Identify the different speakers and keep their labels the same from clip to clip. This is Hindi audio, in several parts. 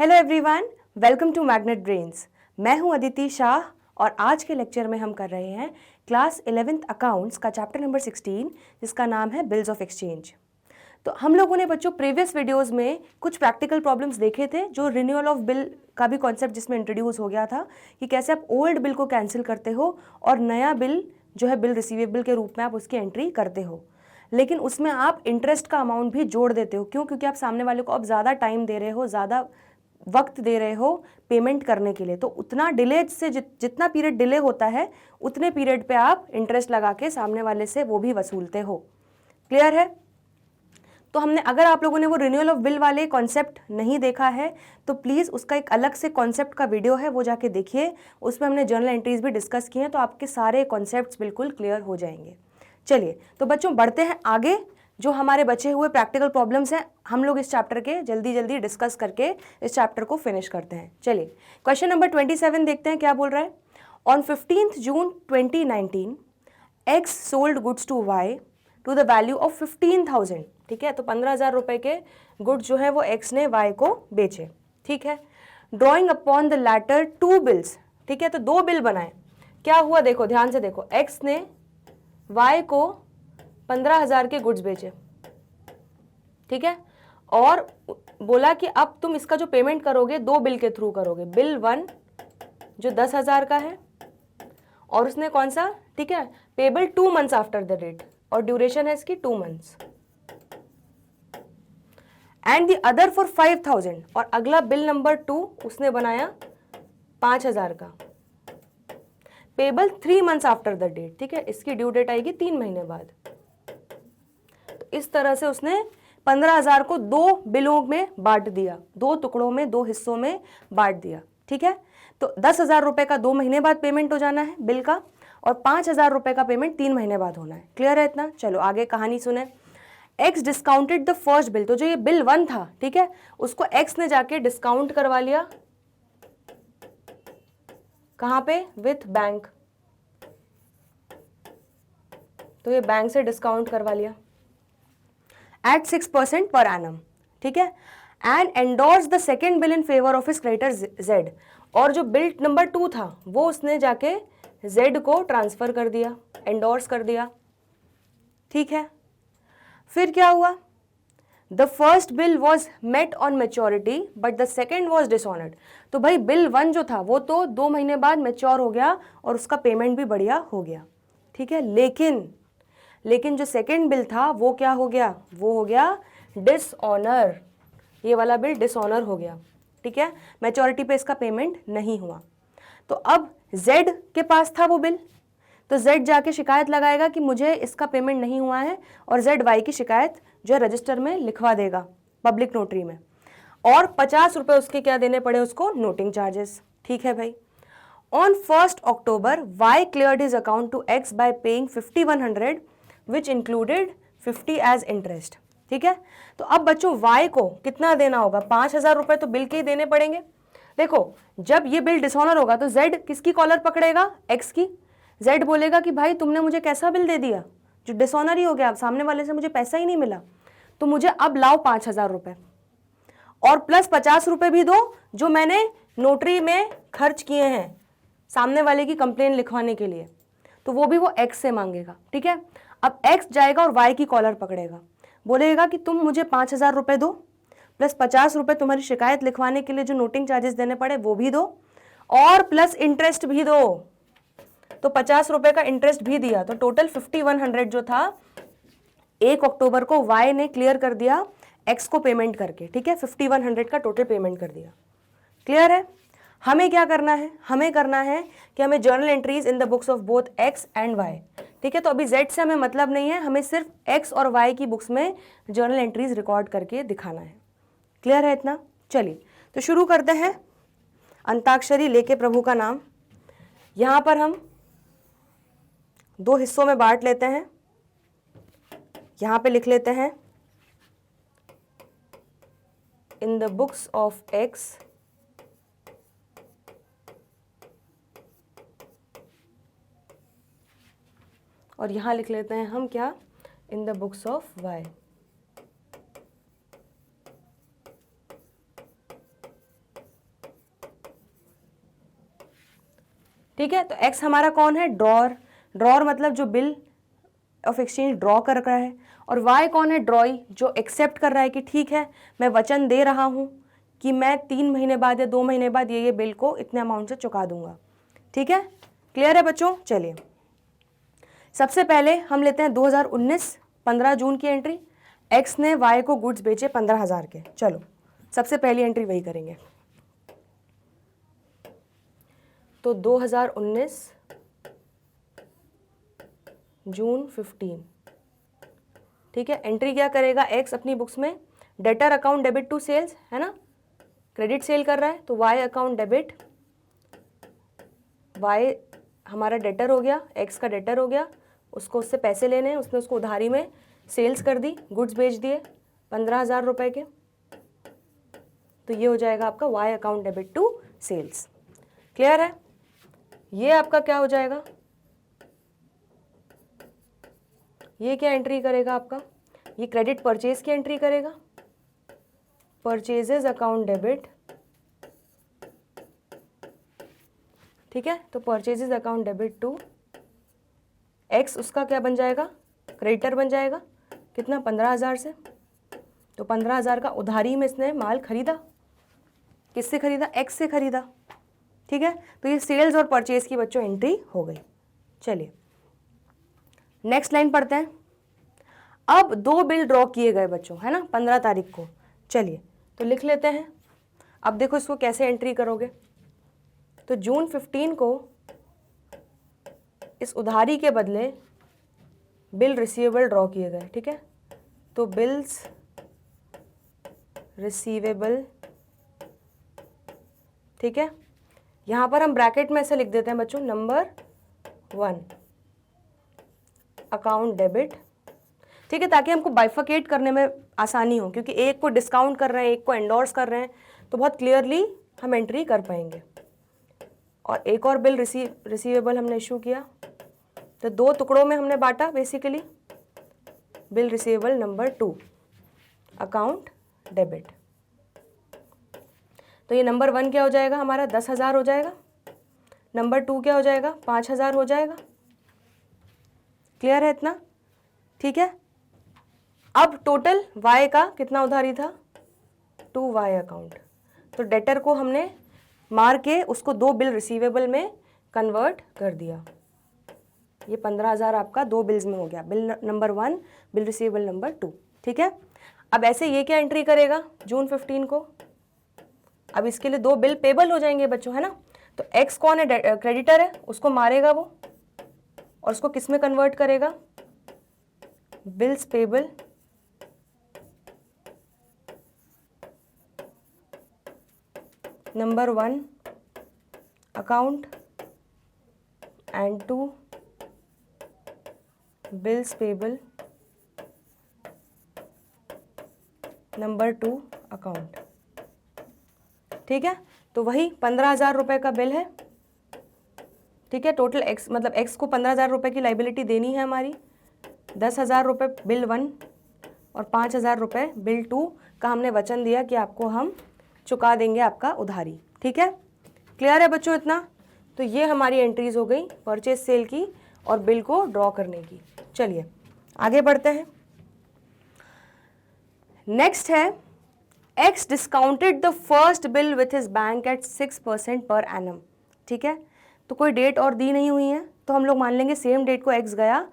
Speaker 1: Hello everyone, welcome to magnet brains. मैं हूं अदिति शाह और आज के लेक्चर में हम कर रहे हैं क्लास 11th अकाउंट्स का चैप्टर नंबर 16 जिसका नाम है बिल्स ऑफ एक्सचेंज। तो हम लोगों ने बच्चों प्रीवियस वीडियोस में कुछ प्रैक्टिकल प्रॉब्लम्स देखे थे, जो रिन्यूअल ऑफ बिल का भी कॉन्सेप्ट जिसमें इंट्रोड्यूस हो गया था कि कैसे आप ओल्ड बिल को कैंसिल करते हो और नया बिल जो है बिल रिसीवेबल के रूप में आप उसकी एंट्री करते हो। लेकिन उसमें आप इंटरेस्ट का अमाउंट भी जोड़ देते हो। क्यों? क्योंकि आप सामने वाले को अब ज़्यादा टाइम दे रहे हो, ज़्यादा वक्त दे रहे हो पेमेंट करने के लिए, तो उतना डिले से जितना पीरियड डिले होता है उतने पीरियड पे आप इंटरेस्ट लगा के सामने वाले से वो भी वसूलते हो। क्लियर है? तो हमने, अगर आप लोगों ने वो रिन्यूअल ऑफ बिल वाले कॉन्सेप्ट नहीं देखा है तो प्लीज़ उसका एक अलग से कॉन्सेप्ट का वीडियो है, वो जाके देखिए। उसमें हमने जर्नल एंट्रीज भी डिस्कस किए हैं, तो आपके सारे कॉन्सेप्ट्स बिल्कुल क्लियर हो जाएंगे। चलिए तो बच्चों बढ़ते हैं आगे। जो हमारे बचे हुए प्रैक्टिकल प्रॉब्लम्स हैं हम लोग इस चैप्टर के जल्दी जल्दी डिस्कस करके इस चैप्टर को फिनिश करते हैं। चलिए क्वेश्चन नंबर 27 देखते हैं क्या बोल रहा है। On 15th June 2019 X sold goods to Y to the value of 15,000। ठीक है, तो 15,000 रुपए के गुड्स जो है वो X ने Y को बेचे। ठीक है, drawing upon the latter 2 bills. ठीक है, तो 2 बिल बनाए। क्या हुआ देखो, ध्यान से देखो, X ने Y को 15,000 के गुड्स बेचे। ठीक है, और बोला कि अब तुम इसका जो पेमेंट करोगे 2 बिल के थ्रू करोगे। बिल 1 जो 10,000 का है और उसने कौन सा, ठीक है, payable 2 months after the date और ड्यूरेशन है इसकी 2 months। And the other for 5,000 और अगला बिल नंबर 2 उसने बनाया 5,000 का, payable 3 months after the date. ठीक है, इसकी ड्यू डेट आएगी 3 महीने बाद। इस तरह से उसने 15,000 को 2 बिलों में बांट दिया, 2 टुकड़ों में, 2 हिस्सों में बांट दिया। ठीक है, तो 10,000 रुपए का 2 महीने बाद पेमेंट हो जाना है बिल का, और 5,000 रुपए का पेमेंट 3 महीने बाद होना है। क्लियर है इतना? चलो आगे कहानी सुने। X discounted the first bill, तो जो ये बिल 1 था, ठीक है, उसको एक्स ने जाके डिस्काउंट करवा लिया। कहां पे? With bank. तो ये बैंक से डिस्काउंट करवा लिया at 6% per annum। ठीक है, and endorse the second bill in favour of his creditor Z। और जो बिल नंबर 2 था वो उसने जाके Z को ट्रांसफर कर दिया, एंडोर्स कर दिया। ठीक है, फिर क्या हुआ? The first bill was met on maturity but the second was dishonoured. तो भाई बिल 1 जो था वो तो 2 महीने बाद मेच्योर हो गया और उसका पेमेंट भी बढ़िया हो गया। ठीक है, लेकिन जो सेकेंड बिल था वो क्या हो गया? वो हो गया डिसऑनर। ये वाला बिल डिसऑनर हो गया। ठीक है, मैच्योरिटी पे इसका पेमेंट नहीं हुआ। तो अब Z के पास था वो बिल, तो Z जाके शिकायत लगाएगा कि मुझे इसका पेमेंट नहीं हुआ है, और Z Y की शिकायत जो है रजिस्टर में लिखवा देगा, पब्लिक नोटरी में, और 50 रुपये उसके क्या देने पड़े उसको? Noting charges. ठीक है भाई। On 1st October Y cleared his account to X by paying 5,100 which included 50 as interest. ठीक है, तो अब बच्चों Y को कितना देना होगा? 5,000 रुपए तो बिल के ही देने पड़ेंगे। देखो, जब ये बिल डिसऑनर होगा तो Z किसकी कॉलर पकड़ेगा? X की। Z बोलेगा कि भाई तुमने मुझे कैसा बिल दे दिया जो डिसऑनर ही हो गया, सामने वाले से मुझे पैसा ही नहीं मिला, तो मुझे अब लाओ 5,000 रुपए और प्लस 50 रुपए भी दो जो मैंने नोटरी में खर्च किए हैं सामने वाले की कंप्लेन लिखवाने के लिए, तो वो भी वो X से मांगेगा। ठीक है, अब X जाएगा और Y की कॉलर पकड़ेगा, बोलेगा कि तुम मुझे 5,000 रुपए दो प्लस 50 रुपए तुम्हारी शिकायत लिखवाने के लिए जो नोटिंग चार्जेस देने पड़े वो भी दो, और प्लस इंटरेस्ट भी दो। तो 50 रुपए का इंटरेस्ट भी दिया, तो टोटल 5,100 जो था 1 अक्टूबर को Y ने क्लियर कर दिया X को पेमेंट करके। ठीक है, 5,100 का टोटल पेमेंट कर दिया। क्लियर है? हमें क्या करना है? हमें करना है कि हमें journal entries in the books of both X and Y। ठीक है, तो अभी Z से हमें मतलब नहीं है, हमें सिर्फ X और Y की बुक्स में जर्नल एंट्रीज रिकॉर्ड करके दिखाना है। क्लियर है इतना? चलिए तो शुरू करते हैं। अंताक्षरी लेके प्रभु का नाम। यहां पर हम 2 हिस्सों में बांट लेते हैं। यहां पे लिख लेते हैं इन द बुक्स ऑफ X और यहां लिख लेते हैं हम क्या? इन द बुक्स ऑफ Y। ठीक है। तो एक्स हमारा कौन है, ड्रॉर, ड्रॉर मतलब जो बिल ऑफ एक्सचेंज ड्रॉ कर रहा है, और वाई कौन है, ड्रॉई, जो एक्सेप्ट कर रहा है कि ठीक है मैं वचन दे रहा हूँ कि मैं 3 महीने बाद या 2 महीने बाद ये बिल को इतने अमाउंट से चुका दूंगा। ठीक है, क्लियर है बच्चों। चलिए सबसे पहले हम लेते हैं 2019 15 जून की एंट्री। एक्स ने वाई को गुड्स बेचे 15,000 के। चलो सबसे पहली एंट्री वही करेंगे। तो 2019 जून 15, ठीक है। एंट्री क्या करेगा, एक्स अपनी बुक्स में debtor account debit to sales, है ना, क्रेडिट सेल कर रहा है, तो वाई अकाउंट डेबिट, वाई हमारा डेटर हो गया, एक्स का डेटर हो गया, उसको उससे पैसे लेने हैं, उसने उसको उधारी में सेल्स कर दी, गुड्स बेच दिए 15,000 रुपए के, तो ये हो जाएगा आपका Y account debit to sales. Clear है। ये आपका क्या हो जाएगा, ये क्या एंट्री करेगा आपका, ये क्रेडिट परचेज की एंट्री करेगा, परचेजेस अकाउंट डेबिट, ठीक है। तो purchases account debit to X, उसका क्या बन जाएगा, क्रेडिटर बन जाएगा, कितना, 15,000 से। तो 15,000 का उधारी में इसने माल खरीदा, किससे खरीदा, एक्स से खरीदा, ठीक है। तो ये सेल्स और परचेज की बच्चों एंट्री हो गई। चलिए नेक्स्ट लाइन पढ़ते हैं। अब 2 बिल ड्रॉ किए गए बच्चों, है ना, 15 तारीख को। चलिए तो लिख लेते हैं। अब देखो इसको कैसे एंट्री करोगे। तो जून 15 को इस उधारी के बदले बिल रिसीवेबल ड्रॉ किए गए, ठीक है। तो बिल्स रिसीवेबल, ठीक है। यहाँ पर हम ब्रैकेट में ऐसे लिख देते हैं बच्चों, नंबर 1 अकाउंट डेबिट, ठीक है, ताकि हमको बाइफिकेट करने में आसानी हो, क्योंकि एक को डिस्काउंट कर रहे हैं, एक को एंडोर्स कर रहे हैं, तो बहुत क्लियरली हम एंट्री कर पाएंगे। और एक और बिल रिसीवेबल हमने इशू किया, तो 2 टुकड़ों में हमने बांटा basically, bill receivable number 2 account debit. तो ये नंबर 1 क्या हो जाएगा हमारा, 10,000 हो जाएगा, नंबर 2 क्या हो जाएगा, 5,000 हो जाएगा। क्लियर है इतना, ठीक है। अब टोटल वाई का कितना उधारी था, 2 वाई अकाउंट, तो डेटर को हमने मार के उसको 2 बिल रिसीवेबल में कन्वर्ट कर दिया। ये 15,000 आपका 2 बिल्स में हो गया, bill number 1, bill receivable number 2, ठीक है। अब ऐसे ये क्या एंट्री करेगा जून 15 को, अब इसके लिए 2 बिल पेबल हो जाएंगे बच्चों, है ना। तो एक्स कौन है, क्रेडिटर है, उसको मारेगा वो, और उसको किस में कन्वर्ट करेगा, bills payable number 1 account and 2 bills payable number 2 account, ठीक है। तो वही 15,000 रुपये का बिल है, ठीक है। टोटल एक्स मतलब एक्स को 15,000 रुपये की लाइबिलिटी देनी है हमारी, 10,000 रुपये बिल 1 और 5,000 रुपये बिल 2 का हमने वचन दिया कि आपको हम चुका देंगे आपका उधारी, ठीक है। क्लियर है बच्चों इतना। तो ये हमारी एंट्रीज हो गई परचेज सेल की और बिल को ड्रॉ करने की। चलिए आगे बढ़ते हैं। नेक्स्ट है, x discounted the first bill with his bank at 6% per annum, ठीक है। तो कोई डेट और दी नहीं हुई है, तो हम लोग मान लेंगे सेम डेट को एक्स गया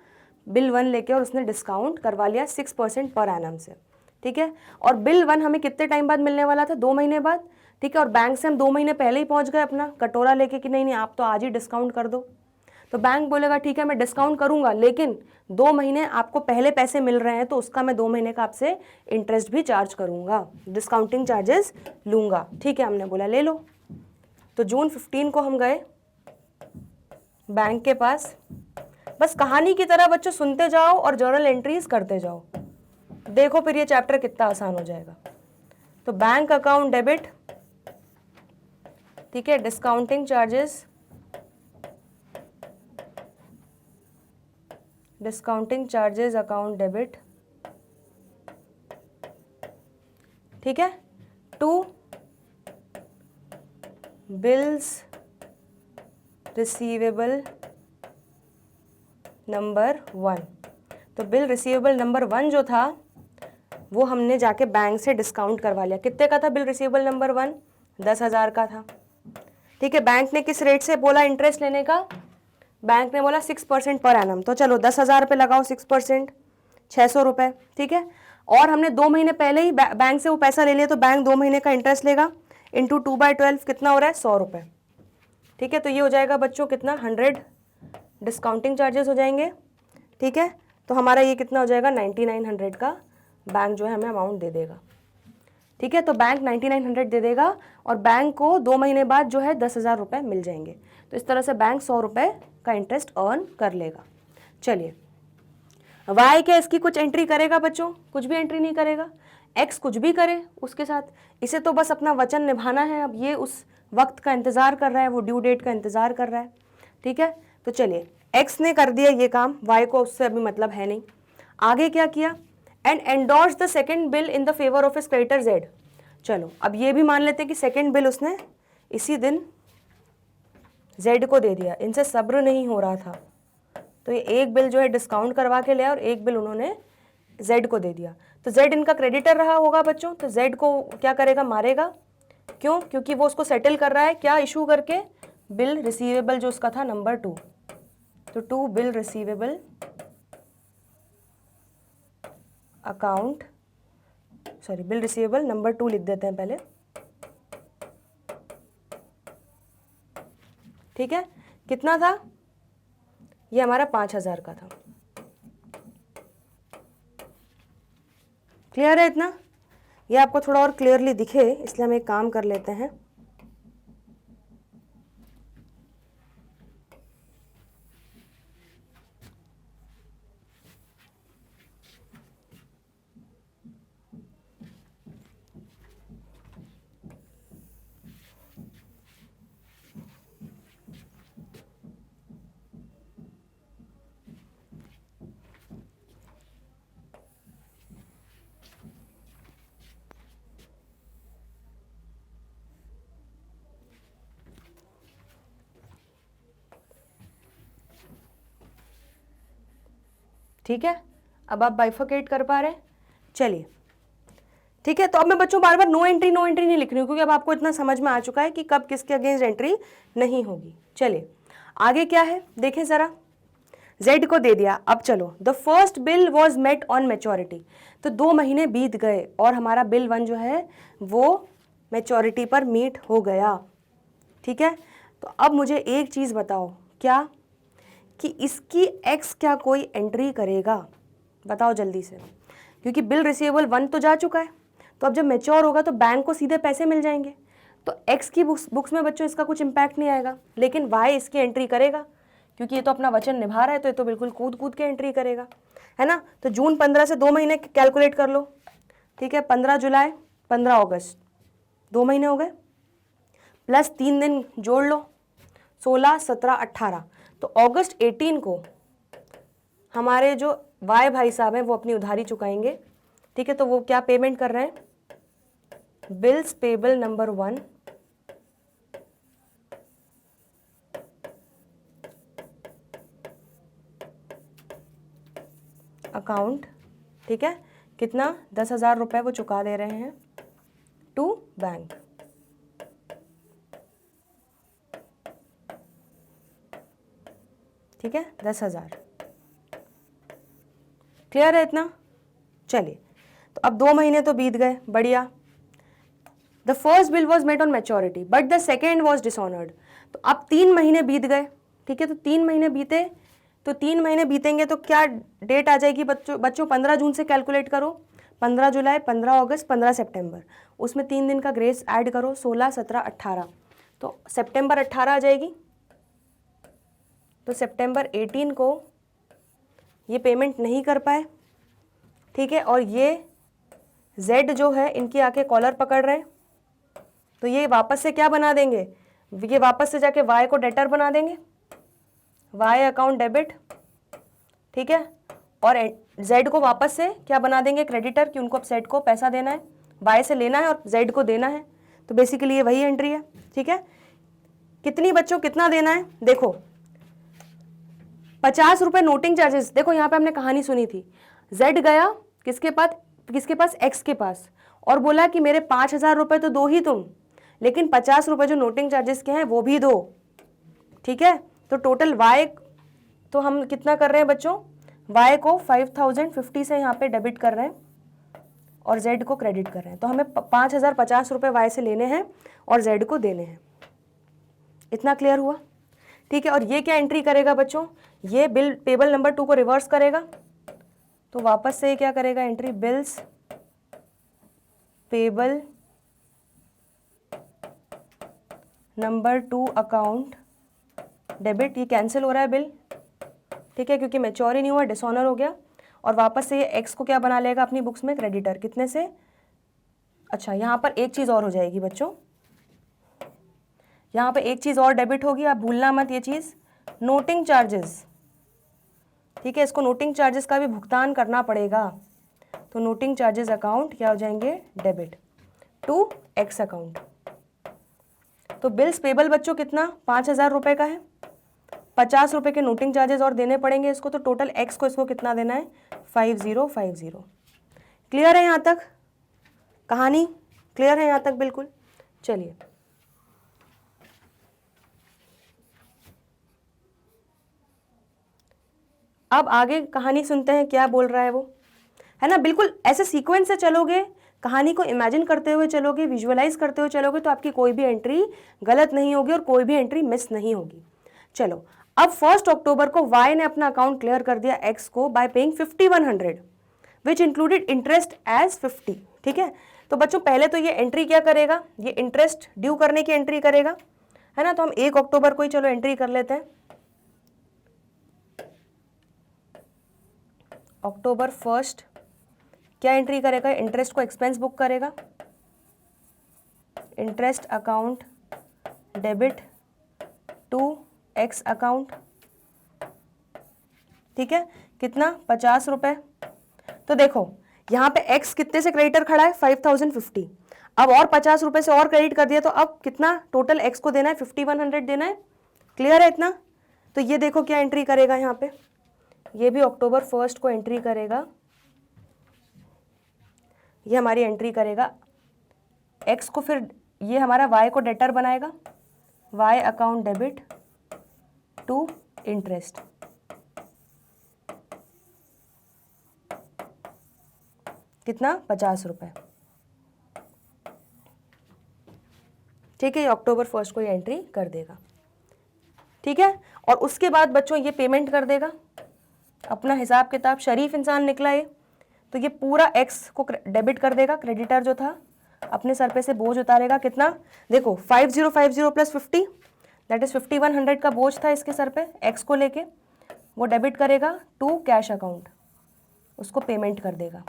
Speaker 1: बिल 1 लेके और उसने डिस्काउंट करवा लिया 6% पर एनम से, ठीक है। और बिल 1 हमें कितने टाइम बाद मिलने वाला था, 2 महीने बाद, ठीक है। और बैंक से हम 2 महीने पहले ही पहुंच गए अपना कटोरा लेके कि नहीं नहीं आप तो आज ही डिस्काउंट कर दो। तो बैंक बोलेगा ठीक है मैं डिस्काउंट करूंगा, लेकिन 2 महीने आपको पहले पैसे मिल रहे हैं तो उसका मैं 2 महीने का आपसे इंटरेस्ट भी चार्ज करूंगा, डिस्काउंटिंग चार्जेस लूंगा, ठीक है। हमने बोला ले लो। तो जून 15 को हम गए बैंक के पास। बस कहानी की तरह बच्चों सुनते जाओ और जर्नल एंट्रीज करते जाओ, देखो फिर ये चैप्टर कितना आसान हो जाएगा। तो बैंक अकाउंट डेबिट, ठीक है, discounting charges, discounting charges account debit, ठीक है, टू बिल्स रिसीवेबल नंबर 1। तो बिल रिसीवेबल नंबर 1 जो था वो हमने जाके बैंक से डिस्काउंट करवा लिया। कितने का था बिल रिसीवेबल नंबर 1? 10,000 का था। ठीक है, बैंक ने किस रेट से बोला इंटरेस्ट लेने का? बैंक ने बोला 6% पर एनम। तो चलो 10,000 पे लगाओ 6%, 600 रुपये। ठीक है, और हमने 2 महीने पहले ही बैंक से वो पैसा ले लिया, तो बैंक 2 महीने का इंटरेस्ट लेगा इंटू 2/12 कितना हो रहा है? 100 रुपये। ठीक है, तो ये हो जाएगा बच्चों कितना? 100 डिस्काउंटिंग चार्जेस हो जाएंगे। ठीक है, तो हमारा ये कितना हो जाएगा? 9900 का बैंक जो है हमें अमाउंट दे देगा। ठीक है, तो बैंक 9900 दे देगा और बैंक को 2 महीने बाद जो है 10,000 रुपये मिल जाएंगे। तो इस तरह से बैंक 100 रुपये का इंटरेस्ट अर्न कर लेगा। चलिए, वाई क्या इसकी कुछ एंट्री करेगा बच्चों? कुछ भी एंट्री नहीं करेगा। एक्स कुछ भी करे उसके साथ, इसे तो बस अपना वचन निभाना है। अब ये उस वक्त का इंतज़ार कर रहा है, वो ड्यू डेट का इंतज़ार कर रहा है। ठीक है, तो चलिए एक्स ने कर दिया ये काम, वाई को उससे अभी मतलब है नहीं। आगे क्या किया? And endorse the second bill in the favour of his creditor Z. चलो अब ये भी मान लेते हैं कि सेकेंड बिल उसने इसी दिन जेड को दे दिया। इनसे सब्र नहीं हो रहा था, तो ये एक बिल जो है डिस्काउंट करवा के लिया और एक बिल उन्होंने जेड को दे दिया। तो जेड इनका क्रेडिटर रहा होगा बच्चों, तो जेड को क्या करेगा? मारेगा। क्यों? क्योंकि वो उसको सेटल कर रहा है क्या इशू करके? बिल रिसीवेबल जो उसका था नंबर 2। तो 2 bill receivable account, sorry bill receivable number 2 लिख देते हैं पहले। ठीक है, कितना था? ये हमारा 5,000 का था। क्लियर है इतना? ये आपको थोड़ा और क्लियरली दिखे इसलिए हम एक काम कर लेते हैं। ठीक है, अब आप बाइफर्केट कर पा रहे हैं? चलिए ठीक है, तो अब मैं बच्चों बार बार नो एंट्री नहीं लिख रही हूँ, क्योंकि अब आपको इतना समझ में आ चुका है कि कब किसके अगेंस्ट एंट्री नहीं होगी। चलिए आगे क्या है देखें ज़रा। जेड को दे दिया। अब चलो, the first bill was met on maturity. तो 2 महीने बीत गए और हमारा बिल 1 जो है वो मेच्योरिटी पर मीट हो गया। ठीक है, तो अब मुझे एक चीज़ बताओ, क्या कि इसकी एक्स क्या कोई एंट्री करेगा? बताओ जल्दी से, क्योंकि बिल रिसीवेबल 1 तो जा चुका है, तो अब जब मैच्योर होगा तो बैंक को सीधे पैसे मिल जाएंगे, तो एक्स की बुक्स में बच्चों इसका कुछ इम्पैक्ट नहीं आएगा, लेकिन वाई इसकी एंट्री करेगा, क्योंकि ये तो अपना वचन निभा रहा है, तो ये तो बिल्कुल कूद के एंट्री करेगा, है ना। तो जून 15 से 2 महीने कैलकुलेट कर लो। ठीक है, 15 जुलाई 15 अगस्त 2 महीने हो गए, प्लस 3 दिन जोड़ लो, 16 17 18। तो अगस्त 18 को हमारे जो वाई भाई साहब हैं वो अपनी उधारी चुकाएंगे। ठीक है, तो वो क्या पेमेंट कर रहे हैं? Bills payable number 1 account. ठीक है, कितना? 10,000 रुपये वो चुका दे रहे हैं टू बैंक। ठीक है, 10,000। क्लियर है इतना? चलिए, तो अब 2 महीने तो बीत गए, बढ़िया। The first bill was made on maturity but the second was dishonoured. तो अब 3 महीने बीत गए। ठीक है, तो 3 महीने बीते, तो 3 महीने बीतेंगे तो क्या डेट आ जाएगी बच्चों 15 जून से कैलकुलेट करो, 15 जुलाई 15 अगस्त 15 सितंबर, उसमें 3 दिन का ग्रेस ऐड करो, 16 17 18, तो सितंबर 18 आ जाएगी। तो सितंबर 18 को ये पेमेंट नहीं कर पाए। ठीक है, और ये जेड जो है इनकी आके कॉलर पकड़ रहे हैं, तो ये वापस से क्या बना देंगे? ये वापस से जाके वाई को डेटर बना देंगे, वाई अकाउंट डेबिट। ठीक है, और जेड को वापस से क्या बना देंगे? क्रेडिटर, कि उनको अब जेड को पैसा देना है, वाई से लेना है और जेड को देना है। तो बेसिकली ये वही एंट्री है। ठीक है, कितनी बच्चों, कितना देना है? देखो 50 रुपए नोटिंग चार्जेस। देखो यहाँ पे हमने कहानी सुनी थी, जेड गया किसके पास, एक्स के पास, और बोला कि मेरे 5,000 रुपए तो दो ही तुम, लेकिन 50 रुपए जो नोटिंग चार्जेस के हैं वो भी दो, ठीक है। तो टोटल वाई, तो हम कितना कर रहे हैं बच्चों, वाई को 5050 से यहाँ पे डेबिट कर रहे हैं और जेड को क्रेडिट कर रहे हैं। तो हमें 5,050 रुपए वाई से लेने हैं और जेड को देने हैं। इतना क्लियर हुआ? ठीक है। और ये क्या एंट्री करेगा बच्चों, ये बिल टेबल नंबर 2 को रिवर्स करेगा, तो वापस से क्या करेगा entry, bills payable number 2 account debit, ये कैंसिल हो रहा है बिल, ठीक है, क्योंकि मैच्योर ही नहीं हुआ, डिसऑनर हो गया। और वापस से ये एक्स को क्या बना लेगा अपनी बुक्स में, क्रेडिटर, कितने से, अच्छा यहाँ पर एक चीज़ और हो जाएगी बच्चों, यहाँ पे एक चीज़ और डेबिट होगी, आप भूलना मत ये चीज़, नोटिंग चार्जेस, ठीक है, इसको नोटिंग चार्जेस का भी भुगतान करना पड़ेगा। तो नोटिंग चार्जेस अकाउंट क्या हो जाएंगे, डेबिट टू एक्स अकाउंट। तो बिल्स पेबल बच्चों कितना, 5,000 रुपये का है, 50 रुपये के नोटिंग चार्जेस और देने पड़ेंगे इसको, तो टोटल एक्स को इसको कितना देना है, 5050। क्लियर है यहाँ तक कहानी, क्लियर है यहाँ तक बिल्कुल? चलिए अब आगे कहानी सुनते हैं, क्या बोल रहा है वो, है ना। बिल्कुल ऐसे सीक्वेंस से चलोगे, कहानी को इमेजिन करते हुए चलोगे, विजुअलाइज करते हुए चलोगे, तो आपकी कोई भी एंट्री गलत नहीं होगी और कोई भी एंट्री मिस नहीं होगी। चलो अब 1 अक्टूबर को वाई ने अपना अकाउंट क्लियर कर दिया एक्स को by paying 5100 which included interest as 50, ठीक है। तो बच्चों पहले तो ये एंट्री क्या करेगा, ये इंटरेस्ट ड्यू करने की एंट्री करेगा, है ना। तो हम 1 अक्टूबर को ही चलो एंट्री कर लेते हैं, अक्टूबर 1 क्या एंट्री करेगा, इंटरेस्ट को एक्सपेंस बुक करेगा, interest account debit to X account, ठीक है, कितना, 50 रुपए। तो देखो यहाँ पे एक्स कितने से क्रेडिटर खड़ा है, 5050, अब और 50 रुपए से और क्रेडिट कर दिया, तो अब कितना टोटल एक्स को देना है, 5100 देना है। क्लियर है इतना? तो ये देखो क्या एंट्री करेगा यहाँ पे, ये भी अक्टूबर 1 को एंट्री करेगा, ये हमारी एंट्री करेगा एक्स को, फिर ये हमारा वाई को डेटर बनाएगा, Y account debit to interest, कितना, 50 रुपए, ठीक है। ये अक्टूबर 1 को ये एंट्री कर देगा, ठीक है। और उसके बाद बच्चों ये पेमेंट कर देगा, अपना हिसाब किताब, शरीफ इंसान निकला ये, तो ये पूरा एक्स को डेबिट कर देगा, क्रेडिटर जो था अपने सर पे से बोझ उतारेगा, कितना, देखो 5050 प्लस 50 दैट इज 5100 का बोझ था इसके सर पे एक्स को लेके, वो डेबिट करेगा टू कैश अकाउंट, उसको पेमेंट कर देगा।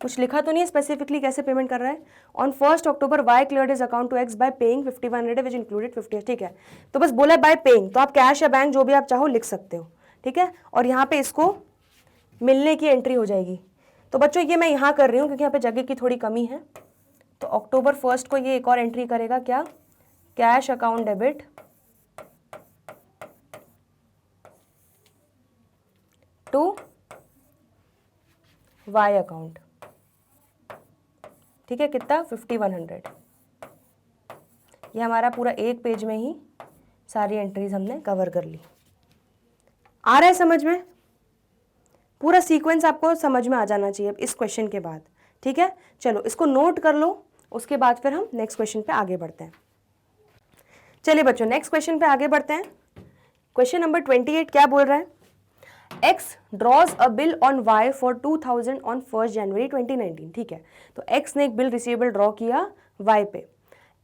Speaker 1: कुछ लिखा तो नहीं स्पेसिफिकली कैसे पेमेंट कर रहा है। On 1 October Y cleared his account to X by paying 5100 which included 50, ठीक है। तो बस बोला बाय पेइंग, तो आप कैश या बैंक जो भी आप चाहो लिख सकते हो, ठीक है। और यहाँ पे इसको मिलने की एंट्री हो जाएगी। तो बच्चों ये मैं यहाँ कर रही हूँ क्योंकि यहाँ पे जगह की थोड़ी कमी है। तो अक्टूबर 1 को ये एक और एंट्री करेगा, क्या, cash account debit to Y account, ठीक है, कितना, 5100। ये हमारा पूरा एक पेज में ही सारी एंट्रीज हमने कवर कर ली। आ रहा है समझ में? पूरा सीक्वेंस आपको समझ में आ जाना चाहिए इस क्वेश्चन के बाद, ठीक है। चलो इसको नोट कर लो, उसके बाद फिर हम नेक्स्ट क्वेश्चन पे आगे बढ़ते हैं। चलिए बच्चों नेक्स्ट क्वेश्चन पे आगे बढ़ते हैं। क्वेश्चन नंबर 28 क्या बोल रहा है, X draws a bill on Y for 2000 on 1 जनवरी 2019, ठीक है। तो X ने एक बिल रिसीवेबल ड्रॉ किया Y पे,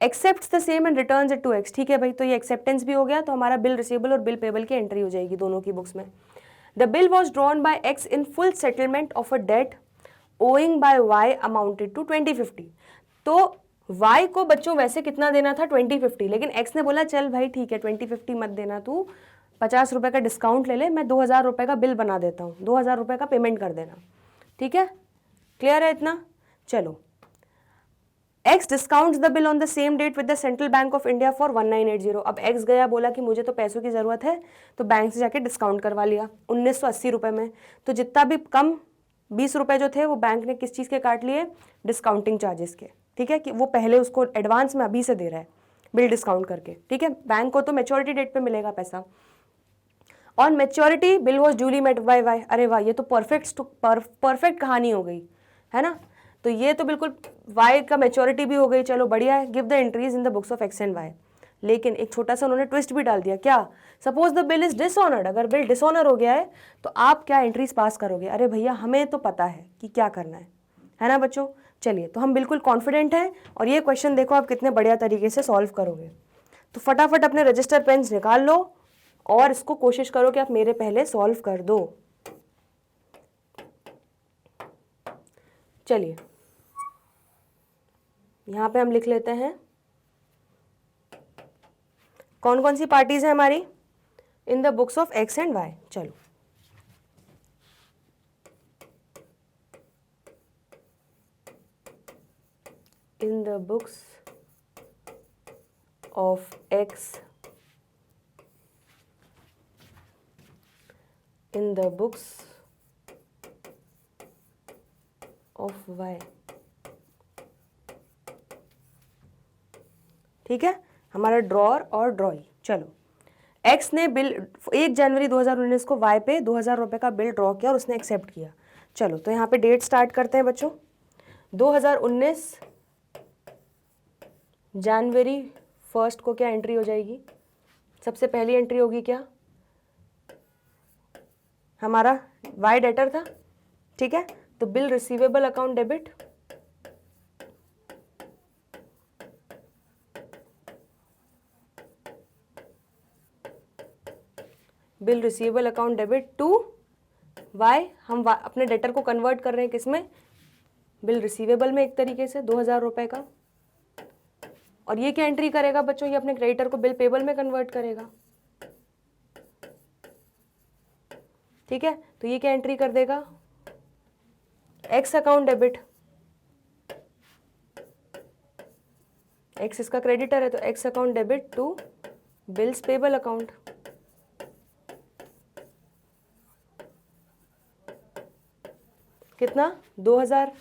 Speaker 1: accepts the same and returns it to X, ठीक है भाई। तो ये एक्सेप्टेंस भी हो गया, तो हमारा बिल रिसीवेबल और बिल पेबल की एंट्री हो जाएगी दोनों की बुक्स में। The bill was drawn by X in full settlement of a debt owing by Y amounted to 2050। तो Y को बच्चों वैसे कितना देना था, 2050, लेकिन X ने बोला चल भाई ठीक है 2050 मत देना, तू 50 रुपये का डिस्काउंट ले ले, मैं 2000 रुपये का बिल बना देता हूँ, 2000 रुपये का पेमेंट कर देना, ठीक है। क्लियर है इतना? चलो X discounts the bill on the same date with the central bank of India for 1980। अब एक्स गया, बोला कि मुझे तो पैसों की ज़रूरत है, तो बैंक से जाके डिस्काउंट करवा लिया 1980 रुपये में। तो जितना भी कम 20 रुपये जो थे वो बैंक ने किस चीज़ के काट लिए, डिस्काउंटिंग चार्जेस के। ठीक है, कि वो पहले उसको एडवांस में अभी से दे रहा है बिल डिस्काउंट करके। ठीक है, बैंक को तो मेच्योरिटी डेट पे मिलेगा पैसा। On maturity bill was duly met by Y. अरे वाह, ये तो परफेक्ट कहानी हो गई है ना। तो ये तो बिल्कुल वाई का मेच्योरिटी भी हो गई, चलो बढ़िया है। Give the entries in the books of X and Y. लेकिन एक छोटा सा उन्होंने ट्विस्ट भी डाल दिया, क्या, suppose the bill is dishonoured. अगर बिल डिसऑनर हो गया है तो आप क्या एंट्रीज पास करोगे। अरे भैया, हमें तो पता है कि क्या करना है ना बच्चों। चलिए, तो हम बिल्कुल कॉन्फिडेंट हैं और ये क्वेश्चन देखो आप कितने बढ़िया तरीके से सॉल्व करोगे। तो फटाफट अपने रजिस्टर पेन्स निकाल लो और इसको कोशिश करो कि आप मेरे पहले सॉल्व कर दो। चलिए, यहां पे हम लिख लेते हैं कौन कौन सी पार्टीज है हमारी in the books of X and Y. चलो, in the books of X, in the books of Y. ठीक है, हमारा ड्रॉअर और ड्रॉई। चलो, एक्स ने बिल 1 जनवरी 2019 को वाई पे 2000 रुपये का बिल ड्रॉ किया और उसने एक्सेप्ट किया। चलो, तो यहाँ पे डेट स्टार्ट करते हैं बच्चों। 2019 जनवरी 1 को क्या एंट्री हो जाएगी, सबसे पहली एंट्री होगी क्या, हमारा वाई डेटर था। ठीक है, तो bill receivable account debit, bill receivable account debit to Y. हम अपने डेटर को कन्वर्ट कर रहे हैं किसमें, बिल रिसीवेबल में, एक तरीके से 2000 रुपये का। और ये क्या एंट्री करेगा बच्चों, ये अपने क्रेडिटर को बिल पेबल में कन्वर्ट करेगा। ठीक है, तो ये क्या एंट्री कर देगा, एक्स अकाउंट डेबिट। एक्स इसका क्रेडिटर है तो X account debit to bills payable account. कितना, 2000।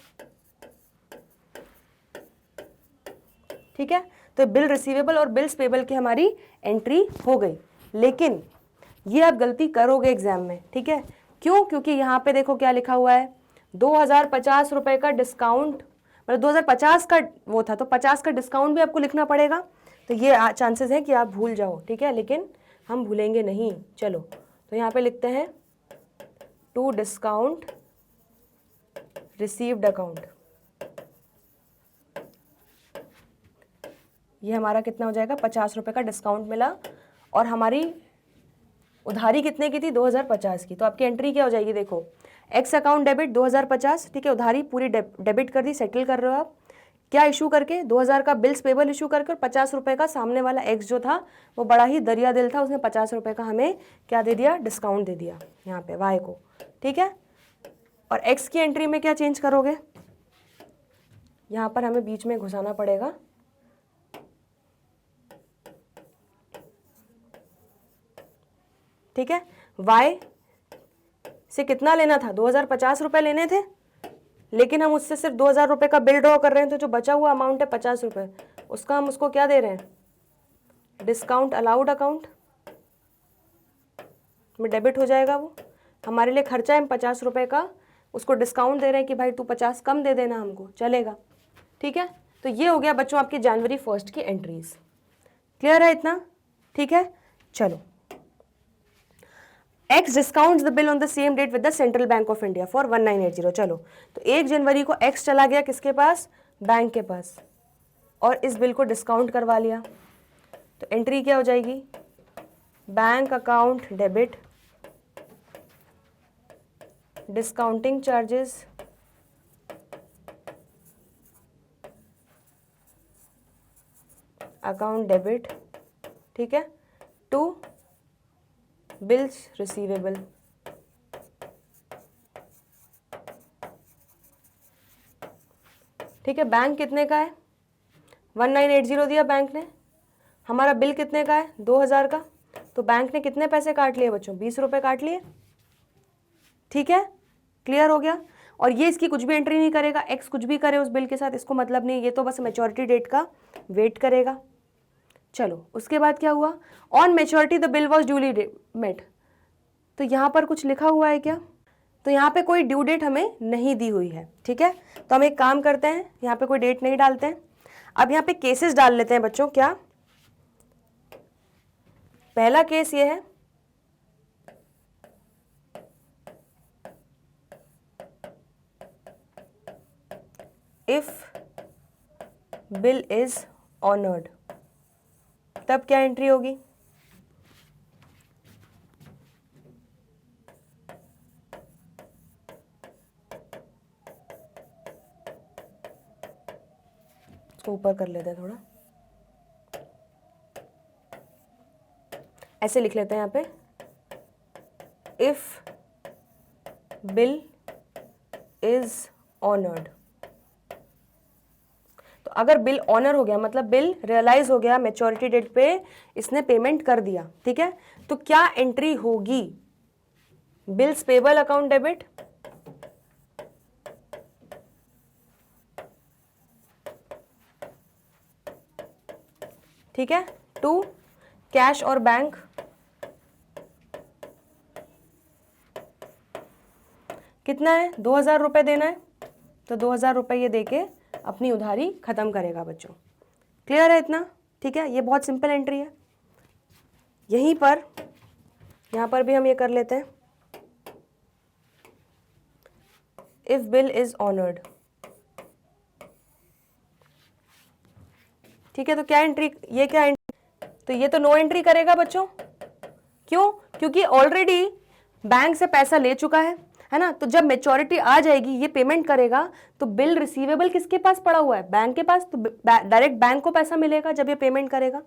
Speaker 1: ठीक है, तो बिल रिसीवेबल और बिल्स पेबल की हमारी एंट्री हो गई। लेकिन ये आप गलती करोगे एग्जाम में। ठीक है, क्यों, क्योंकि यहाँ पे देखो क्या लिखा हुआ है, 2050 रुपये का डिस्काउंट, मतलब 2050 का वो था तो 50 का डिस्काउंट भी आपको लिखना पड़ेगा। तो ये चांसेस है कि आप भूल जाओ। ठीक है, लेकिन हम भूलेंगे नहीं। चलो, तो यहाँ पे लिखते हैं टू डिस्काउंट रिसीव्ड अकाउंट। ये हमारा कितना हो जाएगा, 50 रुपये का डिस्काउंट मिला और हमारी उधारी कितने की थी, 2050 की। तो आपकी एंट्री क्या हो जाएगी, देखो, एक्स अकाउंट डेबिट 2050। ठीक है, उधारी पूरी डेबिट कर दी, सेटल कर रहे हो आप क्या इशू करके, 2000 का बिल्स पेबल इशू करके, 50 रुपये का सामने वाला एक्स जो था वो बड़ा ही दरिया दिल था, उसने 50 रुपये का हमें क्या दे दिया, डिस्काउंट दे दिया यहाँ पे वाई को। ठीक है, और एक्स की एंट्री में क्या चेंज करोगे, यहाँ पर हमें बीच में घुसाना पड़ेगा। ठीक है, वाई से कितना लेना था, 2050 रुपये लेने थे, लेकिन हम उससे सिर्फ 2000 रुपये का बिल ड्रॉ कर रहे हैं। तो जो बचा हुआ अमाउंट है 50 रुपये, उसका हम उसको क्या दे रहे हैं, डिस्काउंट अलाउड अकाउंट में डेबिट हो जाएगा। वो हमारे लिए खर्चा है, हम 50 रुपये का उसको डिस्काउंट दे रहे हैं कि भाई तू 50 कम दे देना हमको, चलेगा। ठीक है, तो ये हो गया बच्चों आपकी जनवरी 1 की एंट्रीज। क्लियर है इतना। ठीक है, चलो, X discounts the bill on the same date with the central bank of India for 1980। चलो, तो 1 जनवरी को एक्स चला गया किसके पास, बैंक के पास, और इस बिल को डिस्काउंट करवा लिया। तो एंट्री क्या हो जाएगी, bank account debit discounting charges account debit. ठीक है, टू बिल्स रिसीवेबल। ठीक है, बैंक कितने का है, 1980 दिया बैंक ने, हमारा बिल कितने का है 2000 का, तो बैंक ने कितने पैसे काट लिए बच्चों 20 रुपये काट लिए। ठीक है, क्लियर हो गया। और ये इसकी कुछ भी एंट्री नहीं करेगा, एक्स कुछ भी करे उस बिल के साथ इसको मतलब नहीं, ये तो बस मैच्योरिटी डेट का वेट करेगा। चलो उसके बाद क्या हुआ, on maturity the bill was duly met, तो यहाँ पर कुछ लिखा हुआ है क्या, तो यहाँ पे कोई ड्यू डेट हमें नहीं दी हुई है। ठीक है, तो हम एक काम करते हैं, यहाँ पे कोई डेट नहीं डालते हैं। अब यहाँ पे केसेस डाल लेते हैं बच्चों। क्या पहला केस ये है, इफ बिल इज ऑनर्ड, तब क्या एंट्री होगी, इसको ऊपर कर लेते हैं थोड़ा, ऐसे लिख लेते हैं यहाँ पे, इफ बिल इज ऑनर्ड। तो अगर बिल ऑनर हो गया मतलब बिल रियलाइज हो गया, मैच्योरिटी डेट पे इसने पेमेंट कर दिया, ठीक है, तो क्या एंट्री होगी, बिल्स पेबल अकाउंट डेबिट, ठीक है, टू कैश और बैंक, कितना है 2000 रुपये देना है, तो 2000 रुपये ये देके अपनी उधारी खत्म करेगा बच्चों। क्लियर है इतना, ठीक है, ये बहुत सिंपल एंट्री है। यहीं पर यहाँ पर भी हम ये कर लेते हैं, इफ बिल इज ऑनर्ड। ठीक है, तो क्या एंट्री, ये क्या एंट्री, तो ये तो नो एंट्री करेगा बच्चों। क्यों, क्योंकि ऑलरेडी बैंक से पैसा ले चुका है ना, तो जब मेच्योरिटी आ जाएगी ये पेमेंट करेगा, तो बिल रिसीवेबल किसके पास पड़ा हुआ है, बैंक के पास, तो डायरेक्ट बैंक को पैसा मिलेगा जब ये पेमेंट करेगा।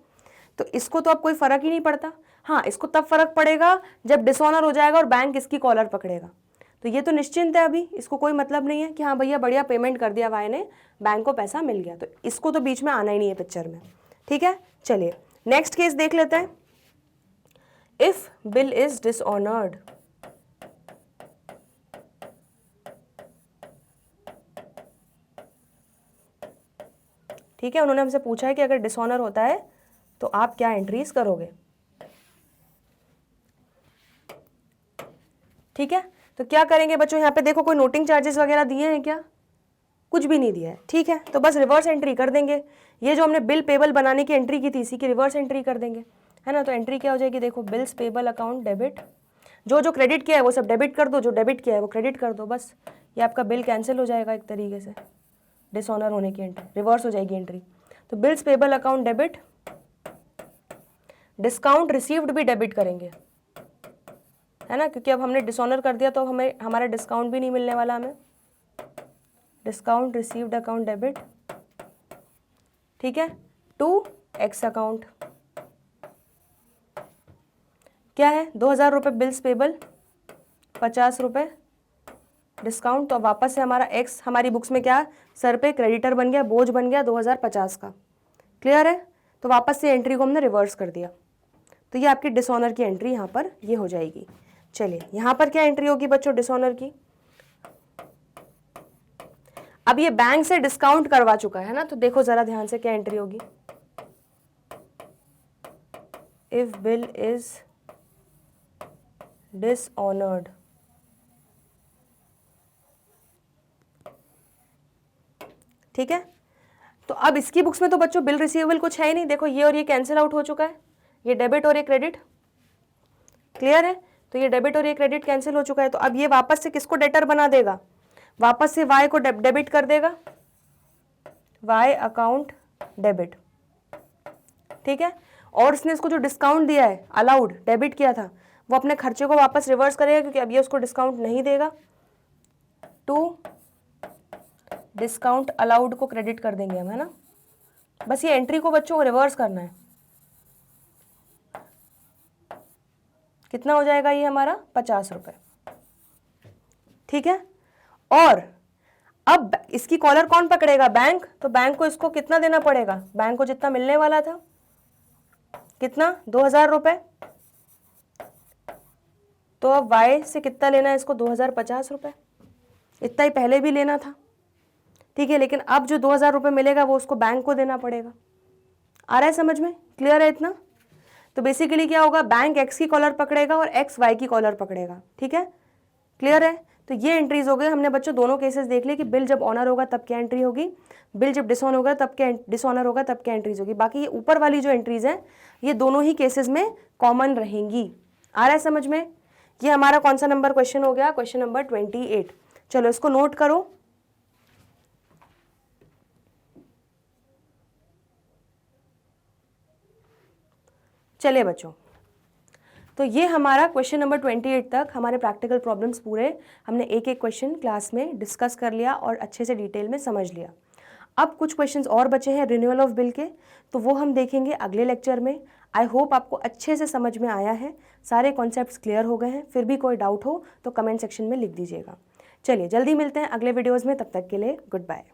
Speaker 1: तो इसको तो अब कोई फर्क ही नहीं पड़ता। हाँ, इसको तब फर्क पड़ेगा जब डिसऑनर हो जाएगा और बैंक इसकी कॉलर पकड़ेगा, तो ये तो निश्चिंत है, अभी इसको कोई मतलब नहीं है कि हाँ भैया बढ़िया पेमेंट कर दिया वाई ने, बैंक को पैसा मिल गया, तो इसको तो बीच में आना ही नहीं है पिक्चर में। ठीक है, चलिए नेक्स्ट केस देख लेते हैं, इफ बिल इज डिसऑनर्ड। ठीक है, उन्होंने हमसे पूछा है कि अगर डिसऑनर होता है तो आप क्या एंट्रीज करोगे। ठीक है, तो क्या करेंगे बच्चों, यहाँ पे देखो कोई नोटिंग चार्जेस वगैरह दिए हैं क्या, कुछ भी नहीं दिया है। ठीक है, तो बस रिवर्स एंट्री कर देंगे, ये जो हमने बिल पेबल बनाने की एंट्री की थी इसी की रिवर्स एंट्री कर देंगे, है ना। तो एंट्री क्या हो जाएगी, देखो बिल्स पेबल अकाउंट डेबिट, जो जो क्रेडिट किया है वो सब डेबिट कर दो, जो डेबिट किया है वो क्रेडिट कर दो, बस ये आपका बिल कैंसिल हो जाएगा एक तरीके से, डिसऑनर होने की एंट्री रिवर्स हो जाएगी एंट्री। तो bills payable account debit, discount received भी डेबिट करेंगे, है ना, क्योंकि अब हमने डिसऑनर कर दिया तो हमें हमारा डिस्काउंट भी नहीं मिलने वाला हमें, डिस्काउंट रिसीव्ड अकाउंट डेबिट। ठीक है, टू एक्स अकाउंट, क्या है 2000 रुपये बिल्स पेबल, 50 रुपये डिस्काउंट, तो वापस से हमारा एक्स हमारी बुक्स में क्या सर पे क्रेडिटर बन गया, बोझ बन गया 2050 का। क्लियर है, तो वापस से एंट्री को हमने रिवर्स कर दिया, तो ये आपकी डिसऑनर की एंट्री यहाँ पर ये हो जाएगी। चलिए यहाँ पर क्या एंट्री होगी बच्चों डिसऑनर की, अब ये बैंक से डिस्काउंट करवा चुका है ना, तो देखो जरा ध्यान से क्या एंट्री होगी, इफ बिल इज डिसऑनर्ड। ठीक है, तो अब इसकी बुक्स में तो बच्चों बिल रिसीवेबल कुछ है ही नहीं, देखो ये और ये कैंसिल आउट हो चुका है, ये डेबिट और ये क्रेडिट। क्लियर है, तो ये डेबिट और ये क्रेडिट कैंसिल हो चुका है, तो अब ये वापस से किसको डेटर बना देगा, वापस से वाई को डेबिट कर देगा, वाई अकाउंट डेबिट। ठीक है, और उसने इसको जो डिस्काउंट दिया है अलाउड डेबिट किया था वो अपने खर्चे को वापस रिवर्स करेगा, क्योंकि अब ये उसको डिस्काउंट नहीं देगा, टू डिस्काउंट अलाउड को क्रेडिट कर देंगे हम, है ना। बस ये एंट्री को बच्चों को रिवर्स करना है, कितना हो जाएगा ये हमारा 50 रुपये। ठीक है, और अब इसकी कॉलर कौन पकड़ेगा? बैंक। तो बैंक को इसको कितना देना पड़ेगा? बैंक को जितना मिलने वाला था, कितना? 2000 रुपए। तो अब वाई से कितना लेना है इसको? 2050 रुपए। इतना ही पहले भी लेना था, ठीक है, लेकिन अब जो 2000 रुपये मिलेगा वो उसको बैंक को देना पड़ेगा। आ रहा है समझ में? क्लियर है इतना? तो बेसिकली क्या होगा, बैंक एक्स की कॉलर पकड़ेगा और एक्स वाई की कॉलर पकड़ेगा, ठीक है, क्लियर है? तो ये एंट्रीज हो गए। हमने बच्चों दोनों केसेस देख लिए कि बिल जब ऑनर होगा तब क्या एंट्री होगी, बिल जब डिसऑनर होगा तब क्या, डिसऑनर होगा तब क्या एंट्रीज होगी। बाकी ये ऊपर वाली जो एंट्रीज हैं ये दोनों ही केसेस में कॉमन रहेंगी। आ रहा है समझ में? ये हमारा कौन सा नंबर क्वेश्चन हो गया? Question number 28। चलो इसको नोट करो। चलिए बच्चों, तो ये हमारा क्वेश्चन नंबर 28 तक हमारे प्रैक्टिकल प्रॉब्लम्स पूरे हमने एक एक क्वेश्चन क्लास में डिस्कस कर लिया और अच्छे से डिटेल में समझ लिया। अब कुछ क्वेश्चंस और बचे हैं रिन्यूअल ऑफ बिल के, तो वो हम देखेंगे अगले लेक्चर में। आई होप आपको अच्छे से समझ में आया है, सारे कॉन्सेप्ट्स क्लियर हो गए हैं। फिर भी कोई डाउट हो तो कमेंट सेक्शन में लिख दीजिएगा। चलिए जल्दी मिलते हैं अगले वीडियोज़ में, तब तक के लिए गुड बाय।